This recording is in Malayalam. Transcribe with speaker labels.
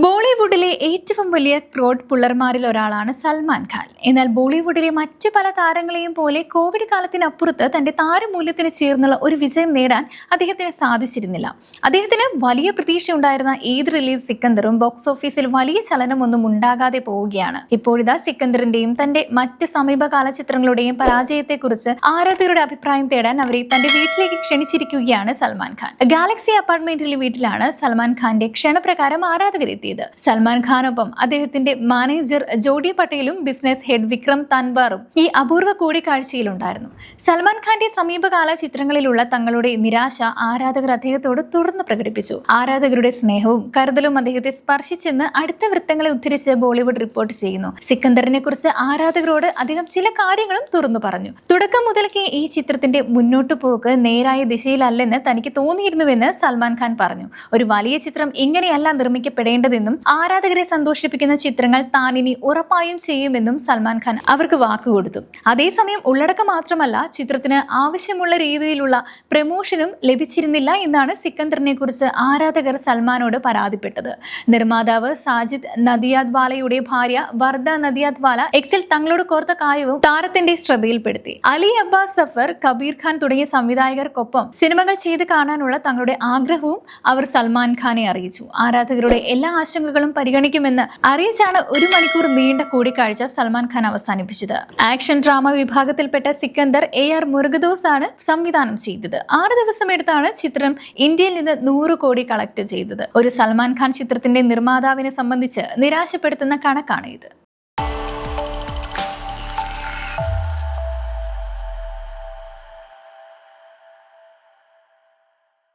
Speaker 1: ബോളിവുഡിലെ ഏറ്റവും വലിയ ക്രോഡ് പുള്ളർമാരിൽ ഒരാളാണ് സൽമാൻ ഖാൻ. എന്നാൽ ബോളിവുഡിലെ മറ്റ് പല താരങ്ങളെയും പോലെ കോവിഡ് കാലത്തിനപ്പുറത്ത് തന്റെ താരമൂല്യത്തിന് ചേർന്നുള്ള ഒരു വിജയം നേടാൻ അദ്ദേഹത്തിന് സാധിച്ചിരുന്നില്ല. അദ്ദേഹത്തിന് വലിയ പ്രതീക്ഷയുണ്ടായിരുന്ന ഈദ് റിലീസ് സിക്കന്ദറും ബോക്സ് ഓഫീസിൽ വലിയ ചലനമൊന്നും ഉണ്ടാകാതെ പോവുകയാണ്. ഇപ്പോഴിതാ സിക്കന്ദറിന്റെയും തന്റെ മറ്റ് സമീപകാല ചിത്രങ്ങളുടെയും പരാജയത്തെക്കുറിച്ച് ആരാധകരുടെ അഭിപ്രായം തേടാൻ അവരെ തന്റെ വീട്ടിലേക്ക് ക്ഷണിച്ചിരിക്കുകയാണ് സൽമാൻ ഖാൻ. ഗാലക്സി അപ്പാർട്ട്മെന്റിലെ വീട്ടിലാണ് സൽമാൻ ഖാന്റെ ക്ഷണപ്രകാരം ആരാധകർ എത്തിയത്. സൽമാൻ ഖാനൊപ്പം അദ്ദേഹത്തിന്റെ മാനേജർ ജോഡി പട്ടേലും ബിസിനസ് ഹെഡ് വിക്രം തൻവാറും ഈ അപൂർവ കൂടിക്കാഴ്ചയിലുണ്ടായിരുന്നു. സൽമാൻ ഖാന്റെ സമീപകാല ചിത്രങ്ങളിലുള്ള തങ്ങളുടെ നിരാശ ആരാധകർ അദ്ദേഹത്തോട് തുറന്ന് പ്രകടിപ്പിച്ചു. ആരാധകരുടെ സ്നേഹവും കരുതലും അദ്ദേഹത്തെ സ്പർശിച്ചെന്ന് അടുത്ത വൃത്തങ്ങളെ ഉദ്ധരിച്ച് ബോളിവുഡ് റിപ്പോർട്ട് ചെയ്യുന്നു. സിക്കന്ദറിനെ കുറിച്ച് ആരാധകരോട് അദ്ദേഹം ചില കാര്യങ്ങളും തുറന്നു പറഞ്ഞു. തുടക്കം മുതൽക്കേ ഈ ചിത്രത്തിന്റെ മുന്നോട്ടു പോക്ക് നേരായ ദിശയിലല്ലെന്ന് തനിക്ക് തോന്നിയിരുന്നുവെന്ന് സൽമാൻ ഖാൻ പറഞ്ഞു. ഒരു വലിയ ചിത്രം ഇങ്ങനെയല്ല നിർമ്മിക്കപ്പെടേണ്ടതെന്നും ആരാധകരെ സന്തോഷിപ്പിക്കുന്ന ചിത്രങ്ങൾ താൻ ഇനി ഉറപ്പായും ചെയ്യുമെന്നും സൽമാൻ ഖാൻ അവർക്ക് വാക്കുകൊടുത്തു. അതേസമയം ഉള്ളടക്കം മാത്രമല്ല, ചിത്രത്തിന് ആവശ്യമുള്ള രീതിയിലുള്ള പ്രമോഷനും ലഭിച്ചിരുന്നില്ല എന്നാണ് സിക്കന്ദറിനെ കുറിച്ച് ആരാധകർ സൽമാനോട് പരാതിപ്പെട്ടത്. നിർമ്മാതാവ് സാജിദ് നദിയാദ്വാലയുടെ ഭാര്യ വർദ്ധ നദിയാദ്വാല എക്സിൽ തങ്ങളോട് കോർത്ത കാര്യവും താരത്തിന്റെ ശ്രദ്ധയിൽപ്പെടുത്തി. അലി അബ്ബാസ് സഫർ, കബീർ ഖാൻ തുടങ്ങിയ സംവിധായകർക്കൊപ്പം സിനിമകൾ ചെയ്ത് കാണാനുള്ള തങ്ങളുടെ ആഗ്രഹവും അവർ സൽമാൻ ഖാനെ അറിയിച്ചു. ആരാധകരുടെ എല്ലാ ആശങ്കകളും പരിഗണിക്കുമെന്ന് അറിയിച്ചാണ് 1 മണിക്കൂർ നീണ്ട കൂടിക്കാഴ്ച സൽമാൻ ഖാൻ അവസാനിപ്പിച്ചത്. ആക്ഷൻ ഡ്രാമ വിഭാഗത്തിൽപ്പെട്ട സിക്കന്ദർ AR മുരുകദോസ് ആണ് സംവിധാനം ചെയ്തത്. 6 ദിവസം എടുത്താണ് ചിത്രം ഇന്ത്യയിൽ നിന്ന് 100 കോടി കളക്ട് ചെയ്തത്. ഒരു സൽമാൻ ഖാൻ ചിത്രത്തിന്റെ നിർമ്മാതാവിനെ സംബന്ധിച്ച് നിരാശപ്പെടുത്തുന്ന കണക്കാണ് ഇത്.